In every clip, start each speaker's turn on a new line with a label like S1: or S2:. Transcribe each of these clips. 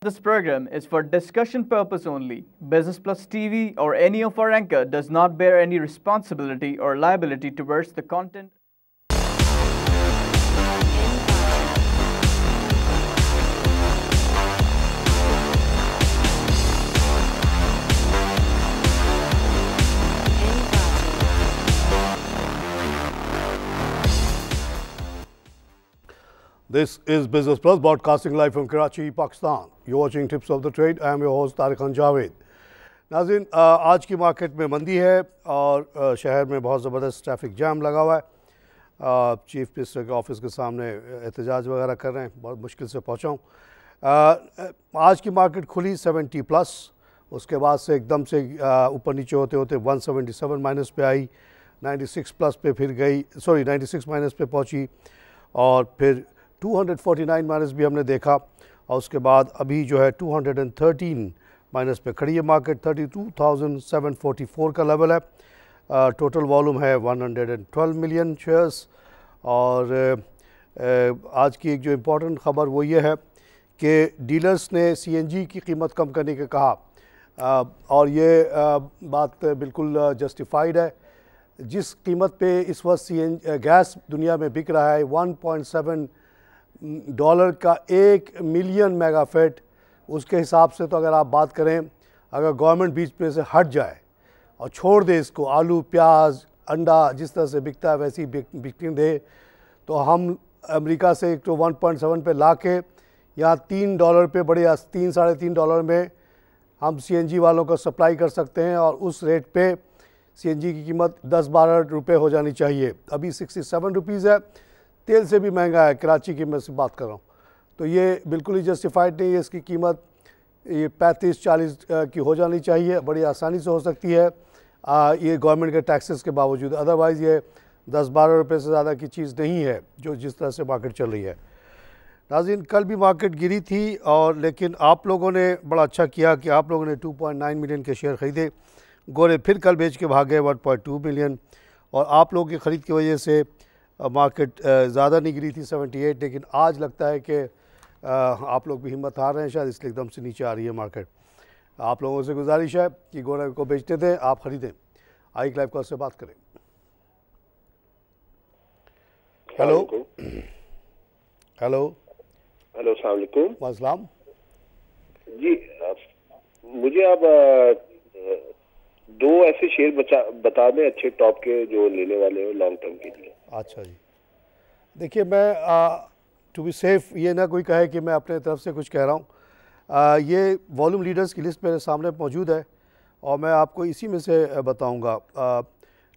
S1: This program is for discussion purpose only. Business Plus TV or any of our anchor does not bear any responsibility or liability towards the content.
S2: This is Business Plus, broadcasting live from Karachi, Pakistan. You're watching Tips of the Trade. I am your host Tariq Khan Javed. नाज़रीन, आज की market में मंदी है और शहर में बहुत ज़बरदस्त ट्रैफिक जाम लगा हुआ है। चीफ मिनिस्टर के ऑफिस के सामने एहतजाज वगैरह कर रहे हैं, बहुत मुश्किल से पहुँचा हूँ। आज की मार्केट खुली 70 प्लस, उसके बाद से एकदम से ऊपर नीचे होते होते 177 माइनस पे आई, 96 प्लस पे फिर गई, 96 माइनस पे पहुँची और फिर 249 माइनस भी हमने देखा और उसके बाद अभी जो है 213 माइनस पे खड़ी है मार्केट। 32,744 का लेवल है। टोटल वॉल्यूम है 112 मिलियन शेयर्स। और आज की एक जो इम्पोर्टेंट ख़बर वो ये है कि डीलर्स ने सीएनजी की कीमत कम करने का कहा और ये बात बिल्कुल जस्टिफाइड है। जिस कीमत पे इस वक्त गैस दुनिया में बिक रहा है $1.7 का 1 मिलियन मेगाफेट, उसके हिसाब से तो अगर आप बात करें, अगर गवर्नमेंट बीच पे से हट जाए और छोड़ दे इसको, आलू प्याज अंडा जिस तरह से बिकता है वैसी बिकने दे, तो हम अमेरिका से एक तो 1.7 पे ला के यहाँ $3 पे बड़े $3 साढ़े $3 में हम सीएनजी वालों को सप्लाई कर सकते हैं और उस रेट पे सीएनजी की कीमत 10-12 रुपये हो जानी चाहिए। अभी 67 रुपीज़ है, तेल से भी महंगा है। कराची की मैं से बात कर रहा हूँ, तो ये बिल्कुल ही जस्टिफाइड नहीं है। इसकी कीमत ये 35-40 की हो जानी चाहिए, बड़ी आसानी से हो सकती है ये गवर्नमेंट के टैक्सेस के बावजूद। अदरवाइज़ ये 10-12 रुपये से ज़्यादा की चीज़ नहीं है जो जिस तरह से मार्केट चल रही है। नाज़रीन, कल भी मार्केट गिरी थी और लेकिन आप लोगों ने बड़ा अच्छा किया कि आप लोगों ने 2.9 मिलियन के शेयर ख़रीदे। गोरे फिर कल बेच के भाग गए 1.2 मिलियन और आप लोगों की ख़रीद की वजह से मार्केट ज़्यादा नहीं गिरी थी 78, लेकिन आज लगता है कि आप लोग भी हिम्मत हार रहे हैं शायद, इसलिए एकदम से नीचे आ रही है मार्केट। आप लोगों से गुजारिश है कि गोरे को बेचते थे, आप ख़रीदें। आई लाइव कॉल से बात करें। हेलो हेलो
S3: हेलो, अस्सलाम वालेकुम।
S2: वालेकुम
S3: जी, मुझे आप दो ऐसे शेयर बता दें अच्छे टॉप के जो लेने वाले हो लॉन्ग टर्म के लिए।
S2: अच्छा जी, देखिए मैं टू बी सेफ़ ये ना कोई कहे कि मैं अपने तरफ से कुछ कह रहा हूँ। ये वॉल्यूम लीडर्स की लिस्ट मेरे सामने मौजूद है और मैं आपको इसी में से बताऊँगा।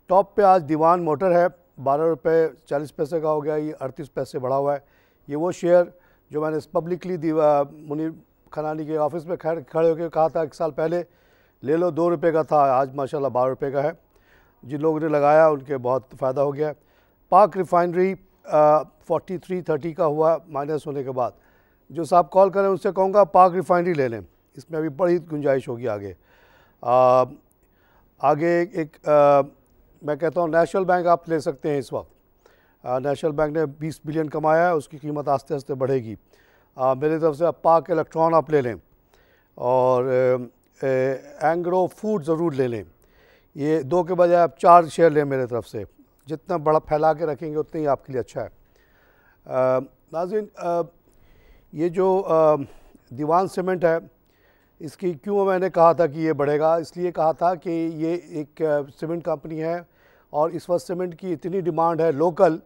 S2: टॉप पे आज दीवान मोटर है, 12 रुपये 40 पैसे का हो गया, ये 38 पैसे बढ़ा हुआ है। ये वो शेयर जो मैंने पब्लिकली मुनीर खनानी के ऑफिस में खड़े होकर कहा था 1 साल पहले ले लो, 2 रुपये का था, आज माशाल्लाह 12 रुपये का है। जिन लोगों ने लगाया उनके बहुत फ़ायदा हो गया। पाक रिफाइनरी 43.30 का हुआ माइनस होने के बाद। जो साहब कॉल करें उनसे कहूँगा पाक रिफाइनरी ले लें, इसमें अभी बड़ी गुंजाइश होगी आगे। आगे मैं कहता हूँ नेशनल बैंक आप ले सकते हैं। इस वक्त नेशनल बैंक ने 20 बिलियन कमाया है, उसकी कीमत आस्ते आस्ते बढ़ेगी। मेरी तरफ से पाक इलेक्ट्रॉन आप ले लें और एंग्रो फूड ज़रूर ले लें। ये 2 के बजाय आप 4 शेयर लें मेरे तरफ से। जितना बड़ा फैला के रखेंगे उतना ही आपके लिए अच्छा है। नाज़रीन, ये जो दीवान सीमेंट है, इसकी क्यों मैंने कहा था कि ये बढ़ेगा, इसलिए कहा था कि ये एक सीमेंट कंपनी है और इस वक्त सीमेंट की इतनी डिमांड है लोकल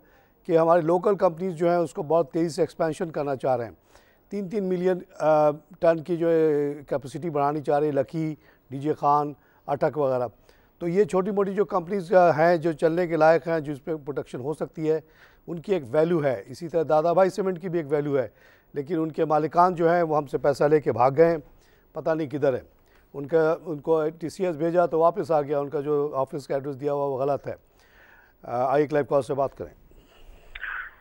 S2: कि हमारे लोकल कंपनीज जो हैं उसको बहुत तेज़ी से एक्सपेंशन करना चाह रहे हैं। 3-3 मिलियन टन की जो कैपेसिटी बढ़ानी चाह रही है, लकी, डीजे खान, अटक वगैरह। तो ये छोटी मोटी जो कंपनीज हैं जो चलने के लायक हैं, जिस पे प्रोडक्शन हो सकती है, उनकी एक वैल्यू है। इसी तरह दादा भाई सीमेंट की भी एक वैल्यू है, लेकिन उनके मालिकान जो हैं वो हमसे पैसा लेके भाग गए, पता नहीं किधर है। उनको टीसीएस भेजा तो वापस आ गया, उनका जो ऑफिस का एड्रेस दिया हुआ वो गलत है। आई लाइव कॉल से बात करें।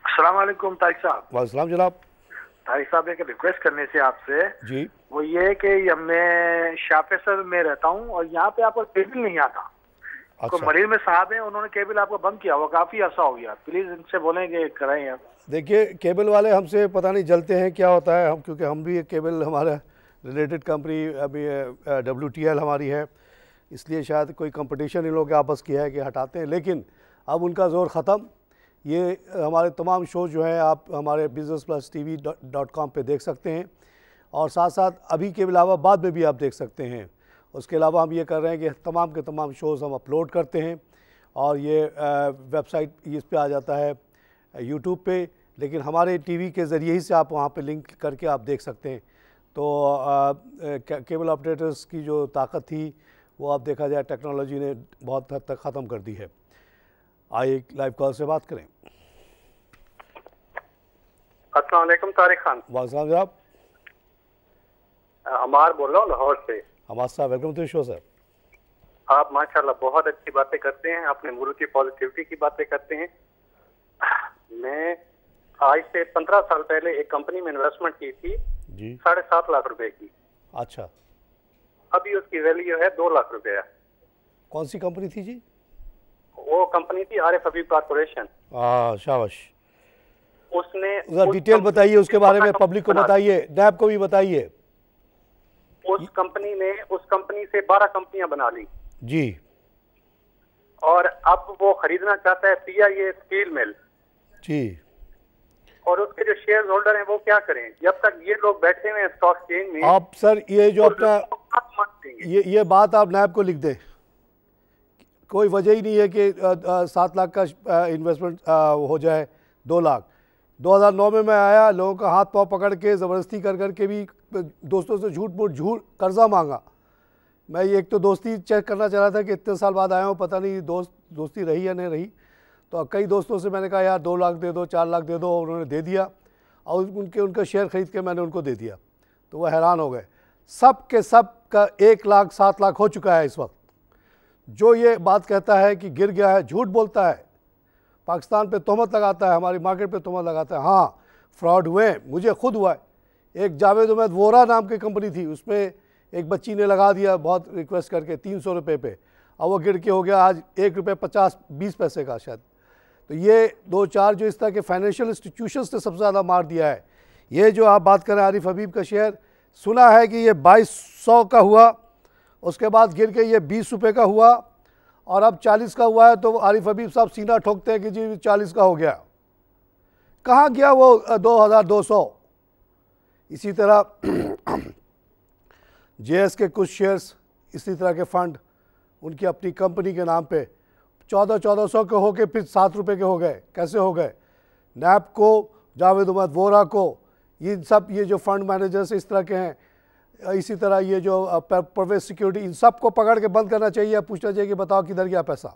S4: अस्सलाम वालेकुम तारिक साहब।
S2: वालेकुम जनाब।
S4: तारिक साहब, एक रिक्वेस्ट करने से आपसे
S2: जी,
S4: वो ये कि मैं शाफेसर में रहता हूँ और यहाँ पे आपको केबल नहीं आता।
S2: अच्छा।
S4: तो मरीज में साहब हैं, उन्होंने केबल आपको बंद किया हुआ, काफ़ी अर्सा हो गया। प्लीज़ इनसे बोलेंगे कराएं आप।
S2: देखिए, केबल वाले हमसे पता नहीं जलते हैं क्या होता है, हम क्योंकि हम भी एक केबल हमारा रिलेटेड कंपनी अभी WTL हमारी है, इसलिए शायद कोई कंपटीशन इन लोगों के आपस की है कि हटाते हैं, लेकिन अब उनका ज़ोर ख़त्म। ये हमारे तमाम शो जो हैं आप हमारे business+tv.com पे देख सकते हैं, और साथ साथ अभी के अलावा बाद में भी आप देख सकते हैं। उसके अलावा हम ये कर रहे हैं कि तमाम के तमाम शोज़ हम अपलोड करते हैं, और ये वेबसाइट इस पे आ जाता है यूट्यूब पे, लेकिन हमारे टीवी के ज़रिए ही से आप वहाँ पे लिंक करके आप देख सकते हैं। तो केबल ऑपरेटर्स की जो ताकत थी वो आप देखा जाए टेक्नोलॉजी ने बहुत हद तक ख़त्म कर दी है। आइए एक लाइव कॉल से बात करें।
S4: अस्सलाम वालेकुम तारिक खान।
S2: वालेकुम साहब,
S4: अमार बोल रहा हूँ लाहौर से।
S2: हमारे साहब, वेलकम टू शो सर।
S4: आप माशाल्लाह बहुत अच्छी बातें करते हैं, अपने मुल्क की पॉजिटिविटी की बातें करते हैं। मैं आज से 15 साल पहले एक कंपनी में इन्वेस्टमेंट की थी
S2: जी,
S4: 7.5 लाख रुपए की।
S2: अच्छा,
S4: अभी उसकी वैल्यू है 2 लाख रुपया।
S2: कौन सी कंपनी थी जी?
S4: वो कंपनी थी आरिफ हबीब कॉर्पोरेशन।
S2: शाबाश।
S4: उसने
S2: डिटेल बताइए उसके बारे में, पब्लिक को बताइए, नैब को भी बताइए।
S4: उस कंपनी ने उस कंपनी से 12 कंपनियां बना ली
S2: जी,
S4: और अब वो खरीदना चाहता है PIA स्टील मिल
S2: जी।
S4: और उसके जो शेयर होल्डर हैं वो क्या करें जब तक ये लोग बैठे हुए हैं स्टॉक एक्सचेंज में।
S2: आप सर ये जो अपना ये बात आप नैब को लिख दें। कोई वजह ही नहीं है कि 7 लाख का इन्वेस्टमेंट हो जाए 2 लाख। 2009 में मैं आया, लोगों का हाथ पाँव पकड़ के ज़बरदस्ती कर करके भी दोस्तों से झूठ कर्जा मांगा। मैं ये एक तो दोस्ती चेक करना चाह रहा था कि इतने साल बाद आया हूँ, पता नहीं दोस्ती रही या नहीं रही। तो कई दोस्तों से मैंने कहा यार 2 लाख दे दो, 4 लाख दे दो, और उन्होंने दे दिया, और उनका शेयर ख़रीद के मैंने उनको दे दिया। तो वह हैरान हो गए। सब के सब का 1 लाख 7 लाख हो चुका है इस वक्त। जो ये बात कहता है कि गिर गया है, झूठ बोलता है, पाकिस्तान पे तोहमत लगाता है, हमारी मार्केट पे तोहमत लगाता है। हाँ, फ्रॉड हुए, मुझे खुद हुआ है। एक जावेद उमैद वोरा नाम की कंपनी थी, उसमें एक बच्ची ने लगा दिया बहुत रिक्वेस्ट करके 300 रुपये पे, और वो गिर के हो गया आज 1 रुपये 50-20 पैसे का शायद। तो ये 2-4 जो इस तरह के फाइनेंशियल इंस्टीट्यूशंस ने सबसे ज़्यादा मार दिया है। ये जो आप बात करें आरिफ हबीब का शेयर, सुना है कि ये 2200 का हुआ, उसके बाद गिर के ये 20 रुपये का हुआ, और अब 40 का हुआ है। तो आरिफ हबीब साहब सीना ठोकते हैं कि जी 40 का हो गया। कहाँ गया वो 2200? इसी तरह JS के कुछ शेयर्स, इसी तरह के फंड, उनकी अपनी कंपनी के नाम पे 1400 के हो के फिर 7 रुपये के हो गए। कैसे हो गए? नैब को, जावेद उमैद वोरा को, ये सब ये जो फंड मैनेजर्स इस तरह के हैं, इसी तरह ये जो परवेज सिक्योरिटी, इन सब को पकड़ के बंद करना चाहिए। पूछना चाहिए कि बताओ किधर गया पैसा।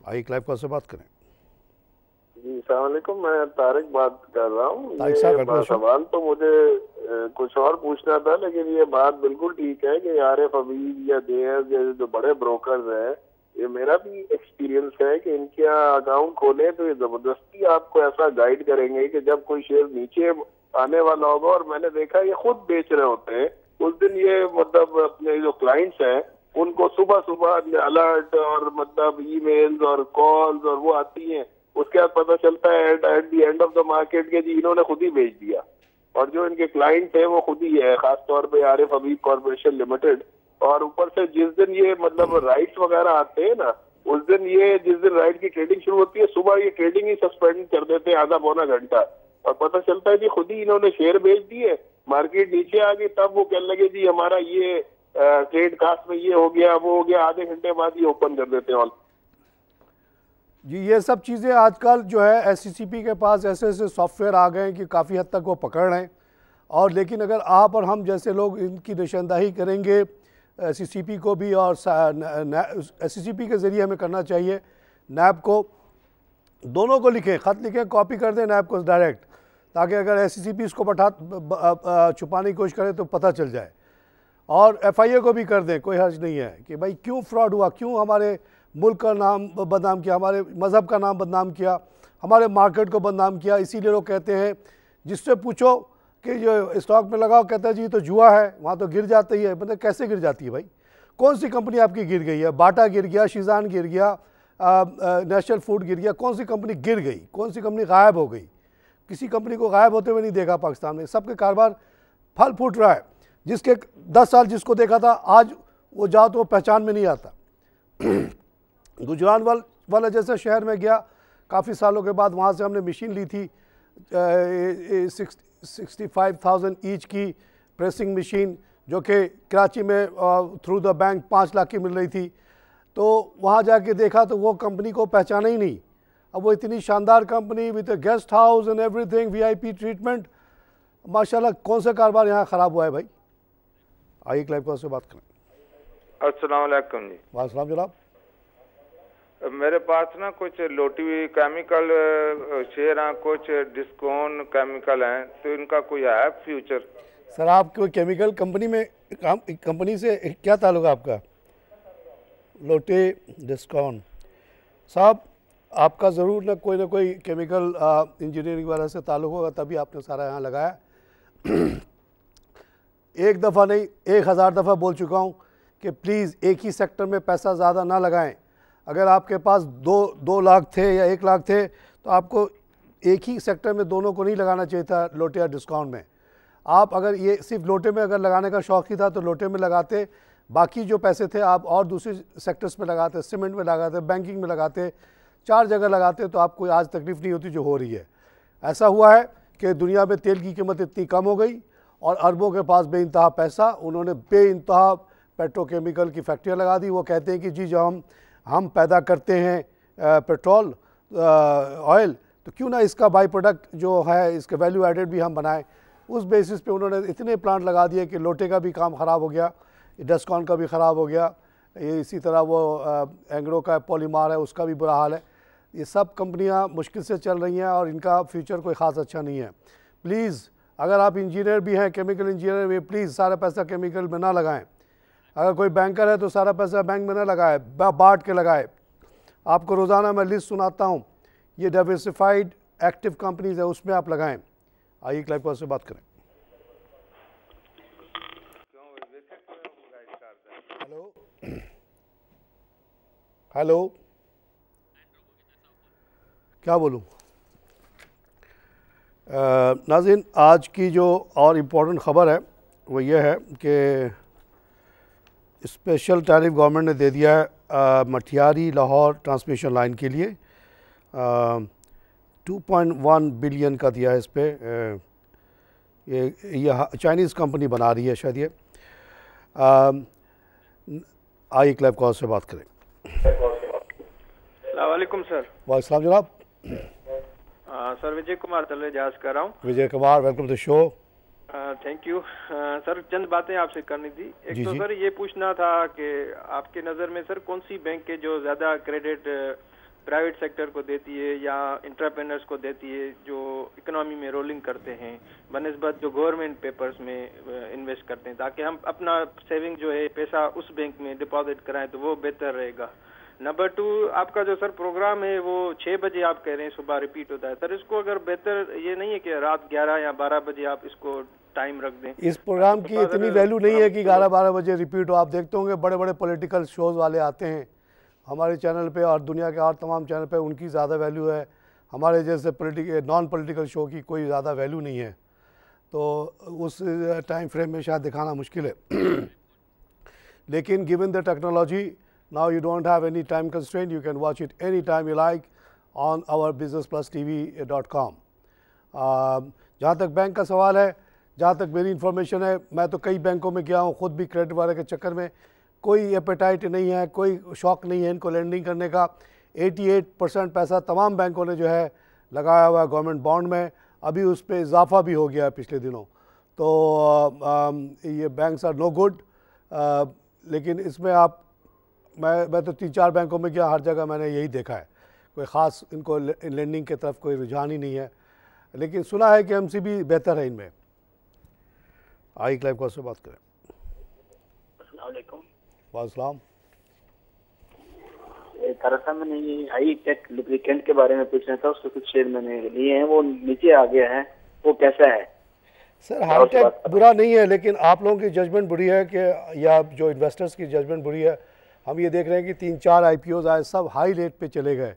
S2: आइए क्लाइव कॉल से बात करें।
S3: जी अस्सलाम वालेकुम, मैं तारिक बात कर रहा हूँ।
S2: सवाल
S3: तो मुझे कुछ और पूछना था, लेकिन ये बात बिल्कुल ठीक है कि आरिफ हबीब या JS जैसे जो बड़े ब्रोकर्स हैं, ये मेरा भी एक्सपीरियंस है कि इनके अकाउंट खोले तो ये जबरदस्ती आपको ऐसा गाइड करेंगे कि जब कोई शेयर नीचे आने वाला होगा, और मैंने देखा ये खुद बेच रहे होते हैं उस दिन, ये मतलब अपने जो क्लाइंट्स हैं उनको सुबह सुबह अलर्ट और मतलब ईमेल्स और कॉल्स और वो आती हैं। उसके बाद पता चलता है at the end of the market के जी इन्होंने खुद ही बेच दिया, और जो इनके क्लाइंट है वो खुद ही है, खासतौर पे आरिफ हबीब कॉर्पोरेशन लिमिटेड। और ऊपर से जिस दिन ये मतलब राइट्स वगैरह आते हैं ना, उस दिन ये जिस दिन राइट की ट्रेडिंग शुरू होती है, सुबह ये ट्रेडिंग ही सस्पेंड कर देते हैं आधा पौना घंटा, और पता चलता है कि खुद ही इन्होंने शेयर बेच दिए, मार्केट नीचे आ गई, तब वो कहने लगे जी हमारा ये ट्रेड कास्ट में ये हो गया वो हो गया, आधे घंटे बाद ये ओपन कर देते हैं।
S2: जी ये सब चीज़ें आजकल जो है SCCP के पास ऐसे ऐसे सॉफ्टवेयर आ गए हैं कि काफ़ी हद तक वो पकड़ रहे हैं। और लेकिन अगर आप और हम जैसे लोग इनकी निशानदाही करेंगे SCCP को भी, और SCCP के ज़रिए हमें करना चाहिए, नैब को, दोनों को लिखें, ख़त लिखें, कॉपी कर दें नैब को डायरेक्ट, ताकि अगर SCCP इसको छुपाने की कोशिश करे तो पता चल जाए। और FIA को भी कर दें, कोई हर्ज नहीं है कि भाई क्यों फ्रॉड हुआ, क्यों हमारे मुल्क का नाम बदनाम किया, हमारे मज़हब का नाम बदनाम किया, हमारे मार्केट को बदनाम किया। इसीलिए लोग कहते हैं, जिससे पूछो कि जो स्टॉक में लगाओ, कहता है जी तो जुआ है, वहाँ तो गिर जाती है। मतलब कैसे गिर जाती है भाई? कौन सी कंपनी आपकी गिर गई है? बाटा गिर गया, शीज़ान गिर गया, नेशनल फूड गिर गया, कौन सी कंपनी गिर गई? कौन सी कंपनी गायब हो गई? किसी कंपनी को गायब होते हुए नहीं देखा पाकिस्तान में। सबके कारोबार फल फूट रहा है। जिसके 10 साल जिसको देखा था, आज वो जाओ तो वो पहचान में नहीं आता। गुजरात वाला जैसे शहर में गया, काफ़ी सालों के बाद वहाँ से हमने मशीन ली थी 65,000 ईच की प्रेसिंग मशीन, जो कि कराची में थ्रू द बैंक 5 लाख की मिल रही थी। तो वहाँ जाके देखा तो वो कंपनी को पहचाना ही नहीं। अब वो इतनी शानदार company with guest house and everything, VIP treatment, माशाल्लाह कौन सा कारोबार यहाँ ख़राब हुआ है भाई। आइए क्लाइव कॉल से बात करें।
S5: अस्सलाम वालेकुम जी।
S2: वालेकुम जनाब।
S5: मेरे पास ना कुछ लोटी हुई केमिकल शेयर हैं, कुछ डिस्काउंट केमिकल हैं, तो इनका कोई है फ्यूचर?
S2: सर आप कोई केमिकल कंपनी में काम, कंपनी से क्या ताल्लुक है आपका? लोटे डिस्काउंट साहब, आपका ज़रूर ना कोई केमिकल इंजीनियरिंग वाला से ताल्लुक होगा, तभी आपने सारा यहाँ लगाया। एक दफ़ा नहीं 1000 दफ़ा बोल चुका हूँ कि प्लीज़ एक ही सेक्टर में पैसा ज़्यादा ना लगाएं। अगर आपके पास 2 लाख थे या 1 लाख थे तो आपको एक ही सेक्टर में दोनों को नहीं लगाना चाहिए था, लोटे या डिस्काउंट में। आप अगर ये सिर्फ लोटे में अगर लगाने का शौक़ ही था तो लोटे में लगाते, बाकी जो पैसे थे आप और दूसरे सेक्टर्स में लगाते, सीमेंट में लगाते, बैंकिंग में लगाते, 4 जगह लगाते, तो आपको आज तकलीफ़ नहीं होती जो हो रही है। ऐसा हुआ है कि दुनिया में तेल की कीमत इतनी कम हो गई और अरबों के पास बेइंतहा पैसा, उन्होंने बेइंतहा पेट्रोकेमिकल की फैक्ट्रियाँ लगा दी। वो कहते हैं कि जी जो हम पैदा करते हैं पेट्रोल ऑयल, तो क्यों ना इसका बाई प्रोडक्ट जो है इसके वैल्यू एडेड भी हम बनाएं। उस बेसिस पे उन्होंने इतने प्लांट लगा दिए कि लोटे का भी काम ख़राब हो गया, डिस्काउंट का भी ख़राब हो गया, ये इसी तरह वो एंग्रो का पॉलीमार है उसका भी बुरा हाल है। ये सब कंपनियां मुश्किल से चल रही हैं और इनका फ्यूचर कोई ख़ास अच्छा नहीं है। प्लीज़ अगर आप इंजीनियर भी हैं, केमिकल इंजीनियर भी, प्लीज़ सारा पैसा केमिकल में ना लगाएं। अगर कोई बैंकर है तो सारा पैसा बैंक में ना लगाए, बांट के लगाए। आपको रोज़ाना मैं लिस्ट सुनाता हूँ, ये डाइवर्सिफाइड एक्टिव कंपनीज है, उसमें आप लगाएं। आइए क्लाइव कॉल से बात करें। हेलो हेलो, क्या बोलूँ? नाज़रीन, आज की जो और इम्पोर्टेंट ख़बर है वो ये है कि स्पेशल टैरिफ गवर्नमेंट ने दे दिया है मठियारी लाहौर ट्रांसमिशन लाइन के लिए 2.1 बिलियन का दिया है इस पर। ये चाइनीज़ कंपनी बना रही है शायद ये। आइए क्लाइव कॉल से बात करें।
S6: वालेकुम सर।
S2: वालेकुम जनाब।
S6: सर विजय कुमार तलेजाज कर रहा हूँ।
S2: Vijay Kumar, welcome to show.
S6: Thank you sir. चंद बातें आपसे करनी थी। एक तो सर ये पूछना था कि आपके नज़र में सर कौन सी बैंक के जो ज़्यादा क्रेडिट प्राइवेट सेक्टर को देती है या इंटरप्रेन्योर्स को देती है जो इकोनॉमी में रोलिंग करते हैं बनिस्बत जो गवर्नमेंट पेपर्स में इन्वेस्ट करते हैं, ताकि हम अपना सेविंग जो है पैसा उस बैंक में डिपॉजिट कराएं तो वो बेहतर रहेगा। नंबर 2, आपका जो सर प्रोग्राम है वो 6 बजे आप कह रहे हैं सुबह रिपीट होता है सर, इसको अगर बेहतर ये नहीं है कि रात 11 या 12 बजे आप इसको टाइम रख दें?
S2: इस प्रोग्राम की इतनी वैल्यू नहीं है कि 11-12 बजे रिपीट हो। आप देखते होंगे बड़े बड़े पॉलिटिकल शोज़ वाले आते हैं हमारे चैनल पे और दुनिया के और तमाम चैनल पे, उनकी ज़्यादा वैल्यू है। हमारे जैसे नॉन पॉलिटिकल शो की कोई ज़्यादा वैल्यू नहीं है, तो उस टाइम फ्रेम में शायद दिखाना मुश्किल है। लेकिन given the technology now you don't have any time constraint, you can watch it any time you like on our businessplusTV.com। जहाँ तक बैंक का सवाल है, जहाँ तक मेरी इन्फॉर्मेशन है, मैं तो कई बैंकों में गया हूँ खुद भी क्रेडिट वाले के चक्कर में। कोई एपेटाइट नहीं है, कोई शौक़ नहीं है इनको लेंडिंग करने का। 88% पैसा तमाम बैंकों ने जो है लगाया हुआ है गवर्नमेंट बॉन्ड में। अभी उस पर इजाफा भी हो गया है पिछले दिनों। तो ये बैंक्स आर नो गुड। लेकिन इसमें आप मैं तो 3-4 बैंकों में गया, हर जगह मैंने यही देखा है, कोई ख़ास इनको लेंडिंग की तरफ कोई रुझान ही नहीं है। लेकिन सुना है कि MCB बेहतर है इनमें। आई क्लाइव कॉल से बात करें। वालेकुम।
S7: तरसा मैंने ये आई टेक लुब्रिकेंट के बारे में पूछना था, उसके कुछ शेयर मैंने लिए हैं, वो नीचे आ गया है, वो कैसा है?
S2: सर हाईटेक बुरा नहीं है, लेकिन आप लोगों की जजमेंट बुरी है कि या जो इन्वेस्टर्स की जजमेंट बुरी है। हम ये देख रहे हैं कि 3-4 IPOs आए, सब हाई रेट पे चले गए।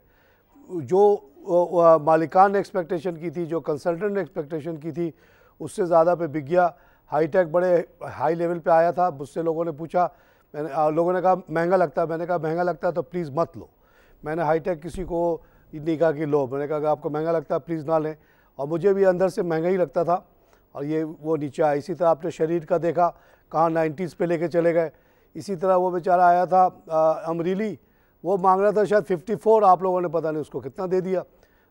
S2: जो मालिकान ने एक्सपेक्टेशन की थी, जो कंसल्टेंट ने एक्सपेक्टेशन की थी, उससे ज़्यादा पे बिक गया। हाईटेक बड़े हाई लेवल पे आया था, मुझसे लोगों ने पूछा, लोगों ने कहा महंगा लगता है, मैंने कहा महंगा लगता है तो प्लीज़ मत लो। मैंने हाईटेक किसी को नहीं कहा कि लो, मैंने कहा कि आपको महंगा लगता है प्लीज़ ना लें, और मुझे भी अंदर से महंगा ही लगता था और ये वो नीचे आया। इसी तरह आपने शरीर का देखा, कहाँ 90s पे लेके चले गए। इसी तरह वो बेचारा आया था अमरीली, वो मांग रहा था शायद 54, आप लोगों ने पता नहीं उसको कितना दे दिया,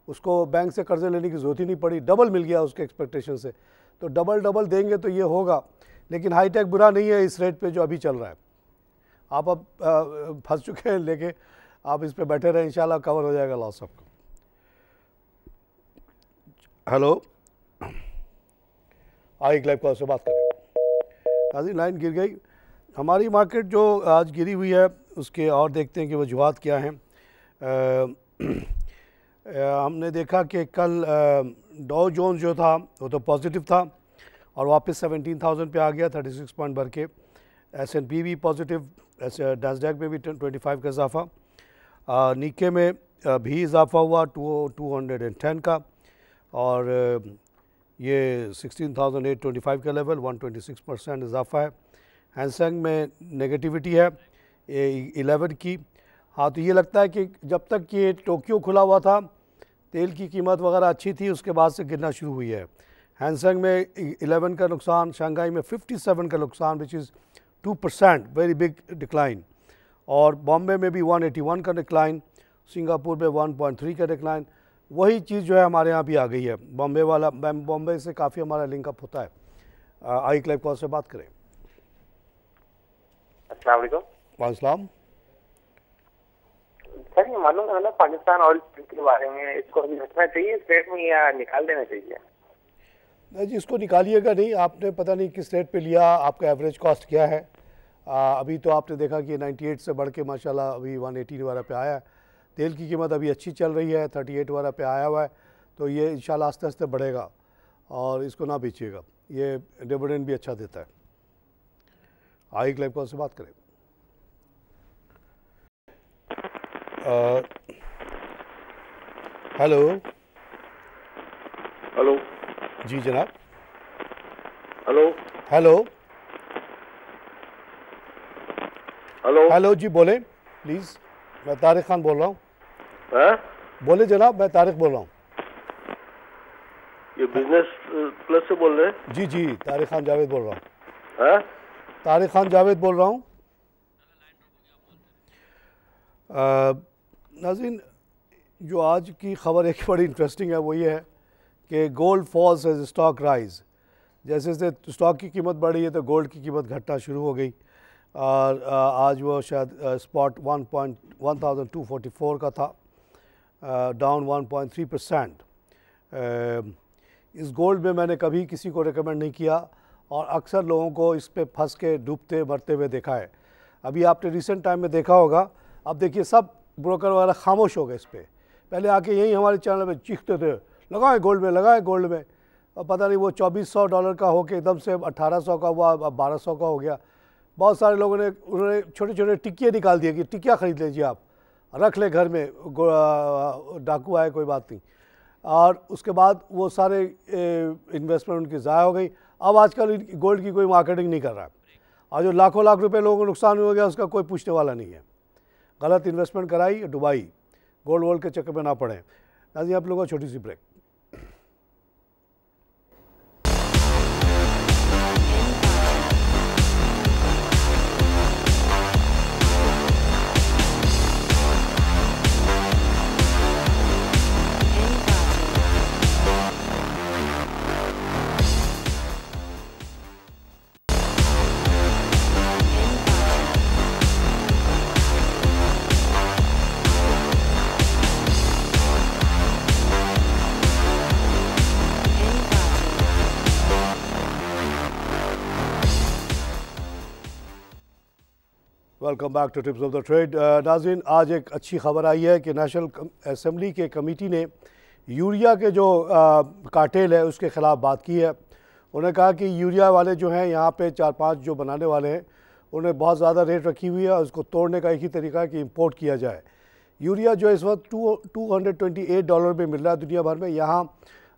S2: उसको बैंक से कर्जे लेने की ज़रूरत ही नहीं पड़ी, डबल मिल गया उसके एक्सपेक्टेशन से। तो डबल देंगे तो ये होगा, लेकिन हाईटेक बुरा नहीं है इस रेट पे जो अभी चल रहा है। आप अब फंस चुके हैं, लेके आप इस पे बैठे रहें, इंशाल्लाह कवर हो जाएगा लॉस आपको। हेलो, आई लाइव कॉल से बात करें। नाज़रीन लाइन गिर गई। हमारी मार्केट जो आज गिरी हुई है उसके और देखते हैं कि वजूहात क्या हैं। हमने देखा कि कल डॉ जोन्स जो था वो तो पॉजिटिव था और वापस 17,000 पे आ गया 36 पॉइंट भर के। S&P भी पॉजिटिव, नैस्डैक में भी 25 का इजाफा, निक्के में भी इजाफा हुआ 210 का, और ये 16,825 का लेवल 126% इजाफा है। हैंसेंग में नेगेटिविटी है 11 की। हाँ, तो ये लगता है कि जब तक ये टोक्यो खुला हुआ था तेल की कीमत वगैरह अच्छी थी, उसके बाद से गिरना शुरू हुई है। हैंसेंग में 11 का नुकसान, शंघाई में 57 का नुकसान which is 2%, very big decline, और बॉम्बे में भी 181 का डिक्लाइन, सिंगापुर में 1.3 का डिक्लाइन। वही चीज़ जो है हमारे यहाँ भी आ गई है। बॉम्बे से काफ़ी हमारा लिंकअप होता है। आई क्लाइव कॉल से बात करें।
S8: अस्सलाम वालेकुम।
S2: वालेकुम।
S8: सर ये मालूम है ना पाकिस्तान ऑयल के बारे में, इसको रखना चाहिए इस रेट में या निकाल देना चाहिए?
S2: नहीं जी, इसको निकालिएगा नहीं। आपने पता नहीं किस रेट पे लिया, आपका एवरेज कॉस्ट क्या है। अभी तो आपने देखा कि 98 से बढ़ के माशाल्लाह अभी 118 वाला पे आया है। तेल की कीमत अभी अच्छी चल रही है, 38 वाला पे आया हुआ है, तो ये इंशाल्लाह आस्ते आस्ते बढ़ेगा और इसको ना बेचिएगा, ये डिविडेंड भी अच्छा देता है। आई क्लाइव कॉल से बात करें। हेलो।
S3: हेलो
S2: जी जनाब।
S3: हेलो
S2: हेलो
S3: हेलो
S2: हेलो जी बोले प्लीज़, मैं तारिक खान बोल रहा हूँ। बोले जनाब, मैं तारिक बोल रहा हूँ।
S3: ये बिजनेस प्लस से बोल रहे हैं?
S2: जी जी, तारिक खान जावेद बोल रहा हूँ। तारिक खान जावेद बोल रहा हूँ। नाज़रीन, जो आज की खबर एक बड़ी इंटरेस्टिंग है, वो ये है कि gold falls as stock rise. जैसे जैसे स्टॉक की कीमत बढ़ी है तो गोल्ड की कीमत घटना शुरू हो गई, और आज वो शायद स्पॉट 1,244 का था, डाउन 1.3%। इस गोल्ड में मैंने कभी किसी को रिकमेंड नहीं किया और अक्सर लोगों को इस पे फंस के डूबते मरते हुए देखा है। अभी आपने रिसेंट टाइम में देखा होगा, अब देखिए सब ब्रोकर वगैरह खामोश हो गए इस पर। पहले आके यही हमारे चैनल पे चीखते थे लगाए गोल्ड में, लगाए गोल्ड में, और पता नहीं वो $2,400 का होके एकदम से 1,800 का हुआ, अब 1,200 का हो गया। बहुत सारे लोगों ने उन्होंने छोटे छोटे टिक्कियाँ निकाल दिए कि टिक्कियाँ ख़रीद लीजिए, आप रख ले घर में, डाकू आए कोई बात नहीं, और उसके बाद वो सारे इन्वेस्टमेंट उनकी ज़ाया हो गई। अब आजकल गोल्ड की कोई मार्केटिंग नहीं कर रहा है, और जो लाखों लाख रुपए लोगों को नुकसान हो गया उसका कोई पूछने वाला नहीं है। गलत इन्वेस्टमेंट कराई, डुबाई, गोल्ड वोल्ड के चक्कर में ना पड़े। नाज़रीन, आप लोगों को छोटी सी break. Welcome back to tips of the trade. नाज़रीन, आज एक अच्छी खबर आई है कि नेशनल असेंबली के कमेटी ने यूरिया के जो कार्टेल है उसके ख़िलाफ़ बात की है। उन्होंने कहा कि यूरिया वाले जो हैं यहाँ पे 4-5 जो बनाने वाले हैं उन्हें बहुत ज़्यादा रेट रखी हुई है, और उसको तोड़ने का एक ही तरीका है कि इंपोर्ट किया जाए। यूरिया जो इस वक्त $228 में मिल रहा है दुनिया भर में, यहाँ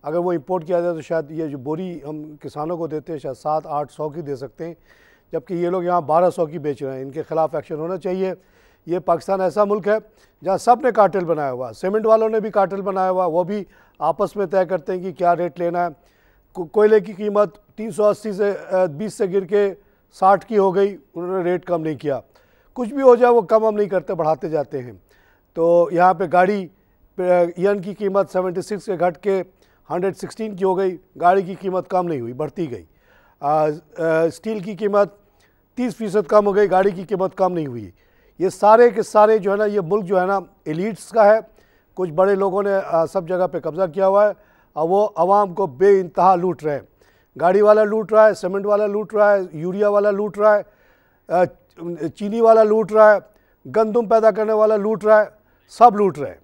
S2: अगर वो इंपोर्ट किया जाए तो शायद ये जो बोरी हम किसानों को देते हैं शायद 700-800 की दे सकते हैं, जबकि ये लोग यहाँ 1200 की बेच रहे हैं। इनके खिलाफ एक्शन होना चाहिए। ये पाकिस्तान ऐसा मुल्क है जहाँ सब ने कार्टेल बनाया हुआ, सीमेंट वालों ने भी कार्टेल बनाया हुआ, वो भी आपस में तय करते हैं कि क्या रेट लेना है। कोयले की कीमत 380 से 20 से गिर के 60 की हो गई, उन्होंने रेट कम नहीं किया। कुछ भी हो जाए वो कम हम नहीं करते, बढ़ाते जाते हैं। तो यहाँ पे गाड़ी यन की कीमत 76 के घट के 116 की हो गई, गाड़ी की कीमत कम नहीं हुई, बढ़ती गई। स्टील की कीमत 30% कम हो गई, गाड़ी की कीमत कम नहीं हुई। ये सारे के सारे जो है ना, ये मुल्क जो है ना एलिट्स का है। कुछ बड़े लोगों ने सब जगह पे कब्जा किया हुआ है और वो आवाम को बेइंतहा लूट रहे हैं। गाड़ी वाला लूट रहा है, सीमेंट वाला लूट रहा है, यूरिया वाला लूट रहा है, चीनी वाला लूट रहा है, गंदम पैदा करने वाला लूट रहा है, सब लूट रहे हैं।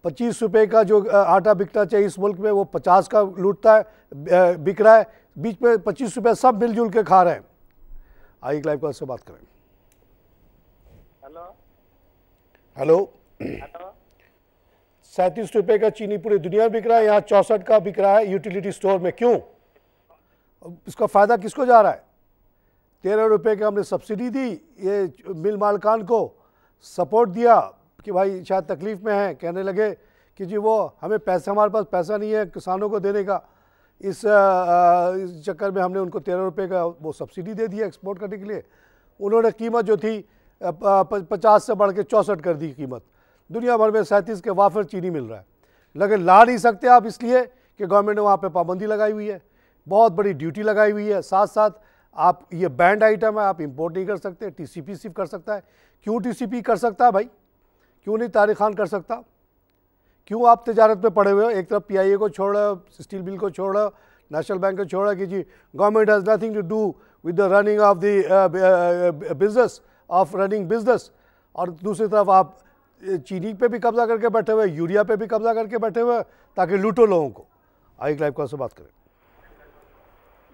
S2: 25 रुपये का जो आटा बिकना चाहिए इस मुल्क में वो 50 का लूटता है, बिक रहा है। बीच में 25 रुपये सब मिलजुल के खा रहे हैं। आइए लाइव कॉल से बात करें। हेलो। 37 रुपये का चीनी पूरी दुनिया में बिक रहा है, यहाँ 64 का बिक रहा है यूटिलिटी स्टोर में। क्यों? इसका फ़ायदा किसको जा रहा है? 13 रुपये की हमने सब्सिडी दी, ये मिल मालकान को सपोर्ट दिया कि भाई शायद तकलीफ़ में है, कहने लगे कि जी वो हमें पैसा, हमारे पास पैसा नहीं है किसानों को देने का। इस चक्कर में हमने उनको 13 रुपये का वो सब्सिडी दे दिया एक्सपोर्ट करने के लिए। उन्होंने कीमत जो थी 50 से बढ़ के 64 कर दी कीमत। दुनिया भर में 37 के वाफर चीनी मिल रहा है, लेकिन ला नहीं सकते आप इसलिए कि गवर्नमेंट ने वहाँ पे पाबंदी लगाई हुई है, बहुत बड़ी ड्यूटी लगाई हुई है। साथ साथ आप ये बैंड आइटम है, आप इंपोर्ट नहीं कर सकते। टीसीपी सिर्फ कर सकता है। क्यों टीसीपी कर सकता है भाई? क्यों नहीं तारिक खान कर सकता? क्यों आप तजारत में पड़े हुए हो? एक तरफ पीआईए को छोड़ रहे हो, स्टील बिल को छोड़ रहे हो, नेशनल बैंक को छोड़ रहे हो कि जी government has nothing to do with the running of the business of running business, और दूसरी तरफ आप चीनी पे भी कब्जा करके बैठे हुए, यूरिया पे भी कब्जा करके बैठे हुए ताकि लूटो लोगों को। आइए लाइव कॉल से बात करें।